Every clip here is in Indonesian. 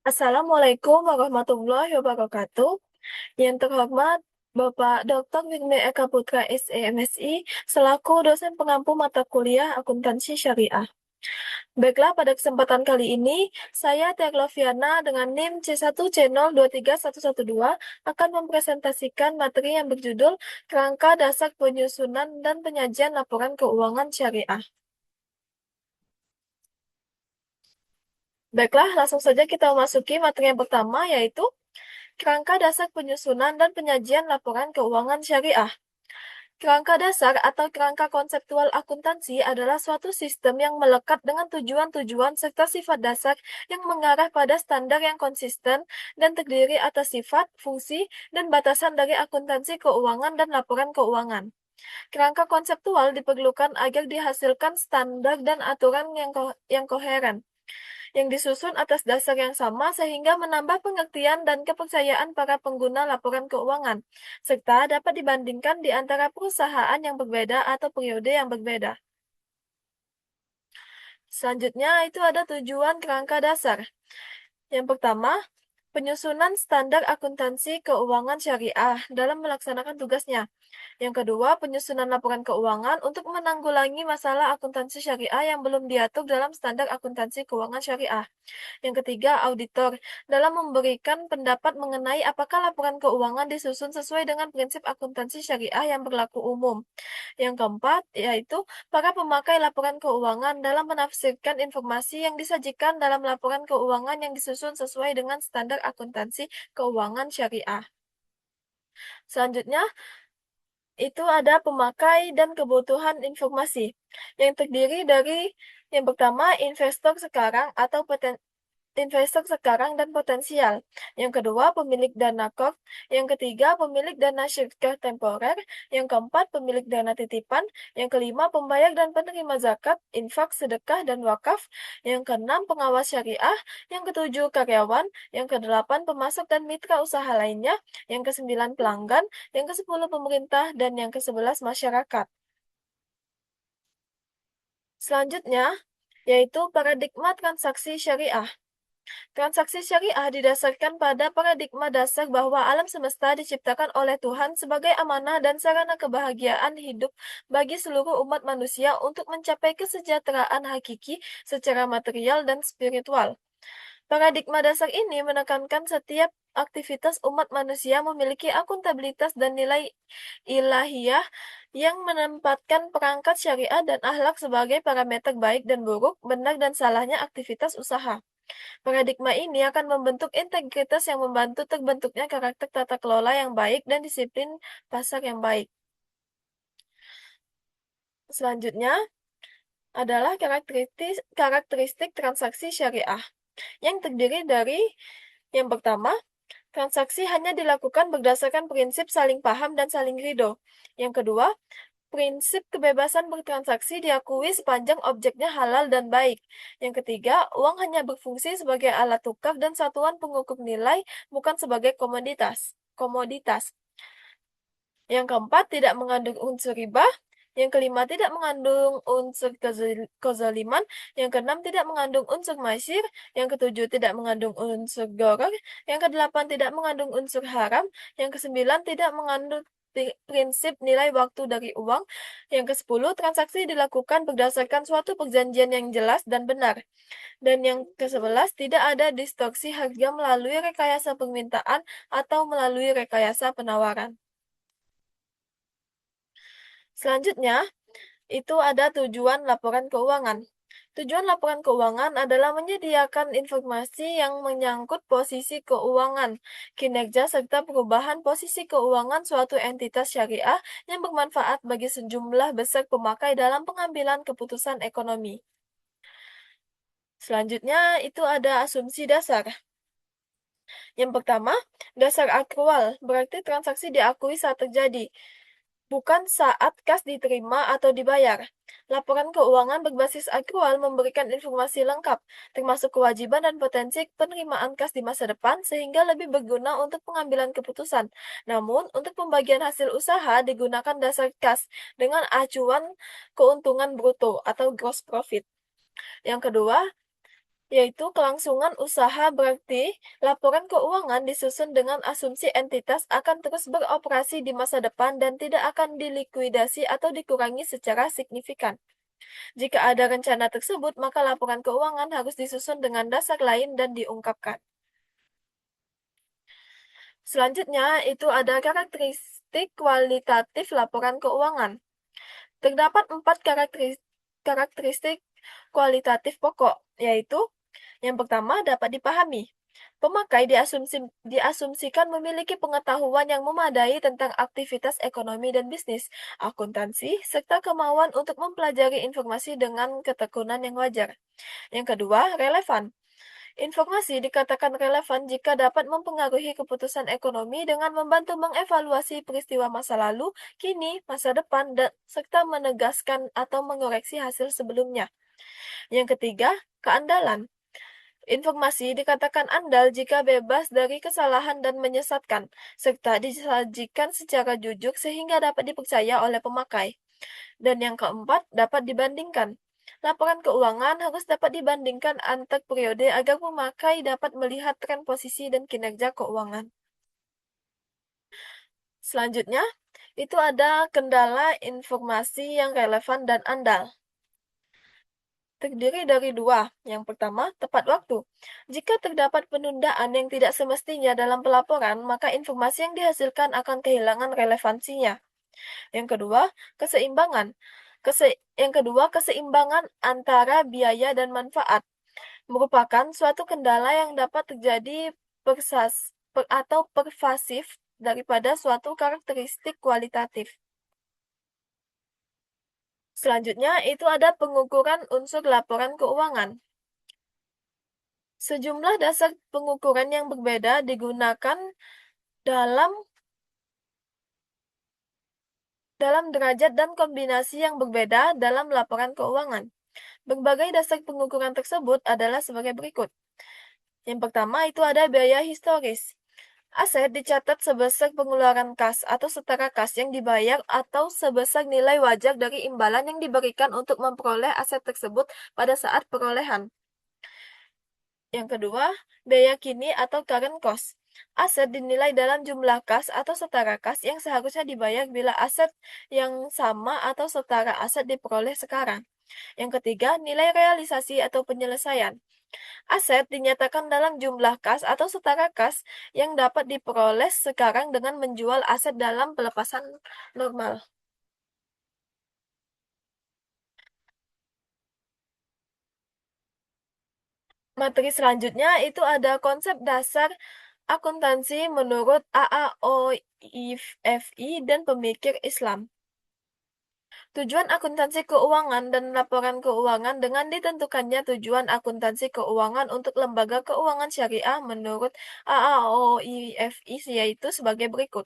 Assalamualaikum warahmatullahi wabarakatuh. Yang terhormat Bapak Dr. Wigme Eka Putra SEMSI selaku dosen pengampu mata kuliah akuntansi syariah. Baiklah, pada kesempatan kali ini saya Tiagloviana dengan NIM C1C023112 akan mempresentasikan materi yang berjudul Kerangka Dasar Penyusunan dan Penyajian Laporan Keuangan Syariah. Baiklah, langsung saja kita memasuki materi yang pertama, yaitu Kerangka Dasar Penyusunan dan Penyajian Laporan Keuangan Syariah. Kerangka dasar atau kerangka konseptual akuntansi adalah suatu sistem yang melekat dengan tujuan-tujuan serta sifat dasar yang mengarah pada standar yang konsisten dan terdiri atas sifat, fungsi, dan batasan dari akuntansi keuangan dan laporan keuangan. Kerangka konseptual diperlukan agar dihasilkan standar dan aturan yang koheren yang disusun atas dasar yang sama sehingga menambah pengertian dan kepercayaan para pengguna laporan keuangan, serta dapat dibandingkan di antara perusahaan yang berbeda atau periode yang berbeda. Selanjutnya, itu ada tujuan kerangka dasar. Yang pertama, penyusunan standar akuntansi keuangan syariah dalam melaksanakan tugasnya. Yang kedua, penyusunan laporan keuangan untuk menanggulangi masalah akuntansi syariah yang belum diatur dalam standar akuntansi keuangan syariah. Yang ketiga, auditor dalam memberikan pendapat mengenai apakah laporan keuangan disusun sesuai dengan prinsip akuntansi syariah yang berlaku umum. Yang keempat, yaitu para pemakai laporan keuangan dalam menafsirkan informasi yang disajikan dalam laporan keuangan yang disusun sesuai dengan standar akuntansi keuangan syariah. Selanjutnya, itu ada pemakai dan kebutuhan informasi yang terdiri dari yang pertama investor sekarang atau investor sekarang dan potensial. Yang kedua, pemilik dana core. Yang ketiga, pemilik dana syirkah temporer. Yang keempat, pemilik dana titipan. Yang kelima, pembayar dan penerima zakat, infak, sedekah, dan wakaf. Yang keenam, pengawas syariah. Yang ketujuh, karyawan. Yang kedelapan, pemasok dan mitra usaha lainnya. Yang kesembilan, pelanggan. Yang kesepuluh, pemerintah. Dan yang kesebelas, masyarakat. Selanjutnya, yaitu paradigma transaksi syariah. Transaksi syariah didasarkan pada paradigma dasar bahwa alam semesta diciptakan oleh Tuhan sebagai amanah dan sarana kebahagiaan hidup bagi seluruh umat manusia untuk mencapai kesejahteraan hakiki secara material dan spiritual. Paradigma dasar ini menekankan setiap aktivitas umat manusia memiliki akuntabilitas dan nilai ilahiyah yang menempatkan perangkat syariah dan akhlak sebagai parameter baik dan buruk, benar dan salahnya aktivitas usaha. Paradigma ini akan membentuk integritas yang membantu terbentuknya karakter tata kelola yang baik dan disiplin pasar yang baik. Selanjutnya adalah karakteristik transaksi syariah yang terdiri dari yang pertama, transaksi hanya dilakukan berdasarkan prinsip saling paham dan saling ridho. Yang kedua, prinsip kebebasan bertransaksi diakui sepanjang objeknya halal dan baik. Yang ketiga, uang hanya berfungsi sebagai alat tukar dan satuan pengukur nilai, bukan sebagai komoditas. Yang keempat, tidak mengandung unsur riba. Yang kelima, tidak mengandung unsur kezaliman. Yang keenam, tidak mengandung unsur maisir. Yang ketujuh, tidak mengandung unsur gharar. Yang kedelapan, tidak mengandung unsur haram. Yang kesembilan, tidak mengandung prinsip nilai waktu dari uang. Yang kesepuluh, transaksi dilakukan berdasarkan suatu perjanjian yang jelas dan benar. Dan yang kesebelas, tidak ada distorsi harga melalui rekayasa permintaan atau melalui rekayasa penawaran. Selanjutnya, itu ada tujuan laporan keuangan. Tujuan laporan keuangan adalah menyediakan informasi yang menyangkut posisi keuangan, kinerja, serta perubahan posisi keuangan suatu entitas syariah yang bermanfaat bagi sejumlah besar pemakai dalam pengambilan keputusan ekonomi. Selanjutnya, itu ada asumsi dasar. Yang pertama, dasar akrual, berarti transaksi diakui saat terjadi, bukan saat kas diterima atau dibayar. Laporan keuangan berbasis akrual memberikan informasi lengkap, termasuk kewajiban dan potensi penerimaan kas di masa depan, sehingga lebih berguna untuk pengambilan keputusan. Namun, untuk pembagian hasil usaha digunakan dasar kas dengan acuan keuntungan bruto atau gross profit. Yang kedua, yaitu kelangsungan usaha berarti laporan keuangan disusun dengan asumsi entitas akan terus beroperasi di masa depan dan tidak akan dilikuidasi atau dikurangi secara signifikan. Jika ada rencana tersebut, maka laporan keuangan harus disusun dengan dasar lain dan diungkapkan. Selanjutnya, itu ada karakteristik kualitatif laporan keuangan. Terdapat 4 karakteristik kualitatif pokok, yaitu yang pertama dapat dipahami. Pemakai diasumsikan memiliki pengetahuan yang memadai tentang aktivitas ekonomi dan bisnis, akuntansi, serta kemauan untuk mempelajari informasi dengan ketekunan yang wajar. Yang kedua, relevan. Informasi dikatakan relevan jika dapat mempengaruhi keputusan ekonomi dengan membantu mengevaluasi peristiwa masa lalu, kini, masa depan, dan serta menegaskan atau mengoreksi hasil sebelumnya. Yang ketiga, keandalan. Informasi dikatakan andal jika bebas dari kesalahan dan menyesatkan, serta disajikan secara jujur sehingga dapat dipercaya oleh pemakai. Dan yang keempat, dapat dibandingkan. Laporan keuangan harus dapat dibandingkan antar periode agar pemakai dapat melihat tren posisi dan kinerja keuangan. Selanjutnya, itu ada kendala informasi yang relevan dan andal. Terdiri dari dua. Yang pertama, tepat waktu. Jika terdapat penundaan yang tidak semestinya dalam pelaporan, maka informasi yang dihasilkan akan kehilangan relevansinya. Yang kedua, keseimbangan. Keseimbangan antara biaya dan manfaat merupakan suatu kendala yang dapat terjadi atau pervasif daripada suatu karakteristik kualitatif. Selanjutnya, itu ada pengukuran unsur laporan keuangan. Sejumlah dasar pengukuran yang berbeda digunakan dalam dalam derajat dan kombinasi yang berbeda dalam laporan keuangan. Berbagai dasar pengukuran tersebut adalah sebagai berikut. Yang pertama itu ada biaya historis. Aset dicatat sebesar pengeluaran kas atau setara kas yang dibayar atau sebesar nilai wajar dari imbalan yang diberikan untuk memperoleh aset tersebut pada saat perolehan. Yang kedua, biaya kini atau current cost. Aset dinilai dalam jumlah kas atau setara kas yang seharusnya dibayar bila aset yang sama atau setara aset diperoleh sekarang. Yang ketiga, nilai realisasi atau penyelesaian. Aset dinyatakan dalam jumlah kas atau setara kas yang dapat diperoleh sekarang dengan menjual aset dalam pelepasan normal. Materi selanjutnya itu ada konsep dasar akuntansi menurut AAOIFI dan pemikir Islam. Tujuan akuntansi keuangan dan laporan keuangan dengan ditentukannya tujuan akuntansi keuangan untuk lembaga keuangan syariah menurut AAOIFI yaitu sebagai berikut.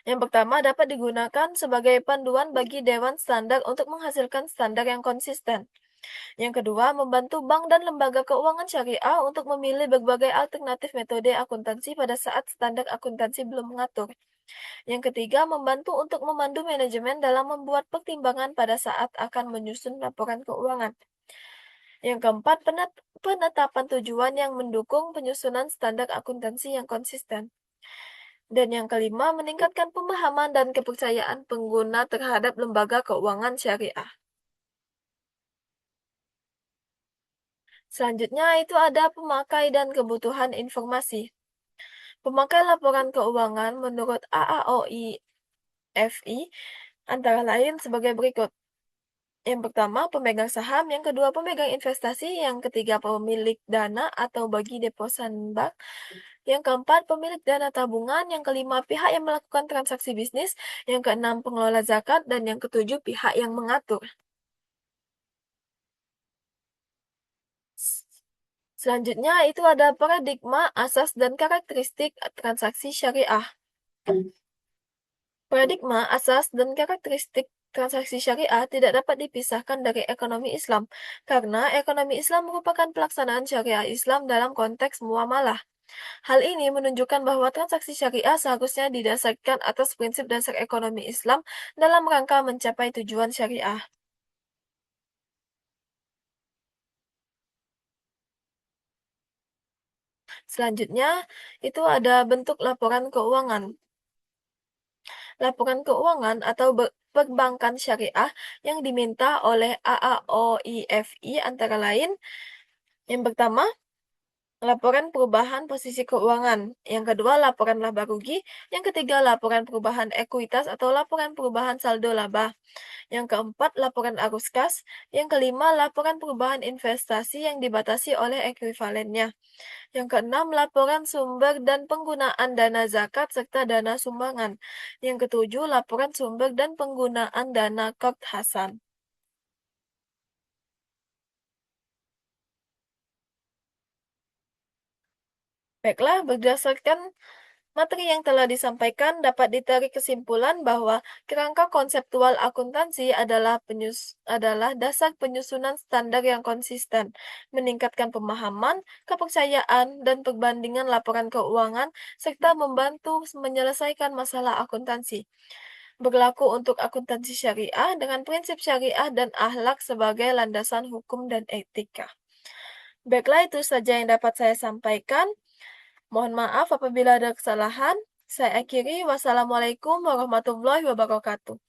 Yang pertama dapat digunakan sebagai panduan bagi Dewan Standar untuk menghasilkan standar yang konsisten. Yang kedua, membantu bank dan lembaga keuangan syariah untuk memilih berbagai alternatif metode akuntansi pada saat standar akuntansi belum mengatur. Yang ketiga, membantu untuk memandu manajemen dalam membuat pertimbangan pada saat akan menyusun laporan keuangan. Yang keempat, penetapan tujuan yang mendukung penyusunan standar akuntansi yang konsisten. Dan yang kelima, meningkatkan pemahaman dan kepercayaan pengguna terhadap lembaga keuangan syariah. Selanjutnya itu ada pemakai dan kebutuhan informasi. Pemakai laporan keuangan menurut AAOIFI antara lain sebagai berikut. Yang pertama, pemegang saham. Yang kedua, pemegang investasi. Yang ketiga, pemilik dana atau bagi deposan bank. Yang keempat, pemilik dana tabungan. Yang kelima, pihak yang melakukan transaksi bisnis. Yang keenam, pengelola zakat. Dan yang ketujuh, pihak yang mengatur. Selanjutnya, itu ada paradigma, asas, dan karakteristik transaksi syariah. Paradigma, asas, dan karakteristik transaksi syariah tidak dapat dipisahkan dari ekonomi Islam, karena ekonomi Islam merupakan pelaksanaan syariah Islam dalam konteks muamalah. Hal ini menunjukkan bahwa transaksi syariah seharusnya didasarkan atas prinsip dasar ekonomi Islam dalam rangka mencapai tujuan syariah. Selanjutnya, itu ada bentuk laporan keuangan. Laporan keuangan atau perbankan syariah yang diminta oleh AAOIFI antara lain, yang pertama, laporan perubahan posisi keuangan. Yang kedua, laporan laba rugi. Yang ketiga, laporan perubahan ekuitas atau laporan perubahan saldo laba. Yang keempat, laporan arus kas. Yang kelima, laporan perubahan investasi yang dibatasi oleh ekuivalennya. Yang keenam, laporan sumber dan penggunaan dana zakat serta dana sumbangan. Yang ketujuh, laporan sumber dan penggunaan dana Qard Hasan. Baiklah, berdasarkan materi yang telah disampaikan, dapat ditarik kesimpulan bahwa kerangka konseptual akuntansi adalah dasar penyusunan standar yang konsisten, meningkatkan pemahaman, kepercayaan, dan perbandingan laporan keuangan, serta membantu menyelesaikan masalah akuntansi. Berlaku untuk akuntansi syariah dengan prinsip syariah dan akhlak sebagai landasan hukum dan etika. Baiklah, itu saja yang dapat saya sampaikan. Mohon maaf apabila ada kesalahan. Saya akhiri. Wassalamualaikum warahmatullahi wabarakatuh.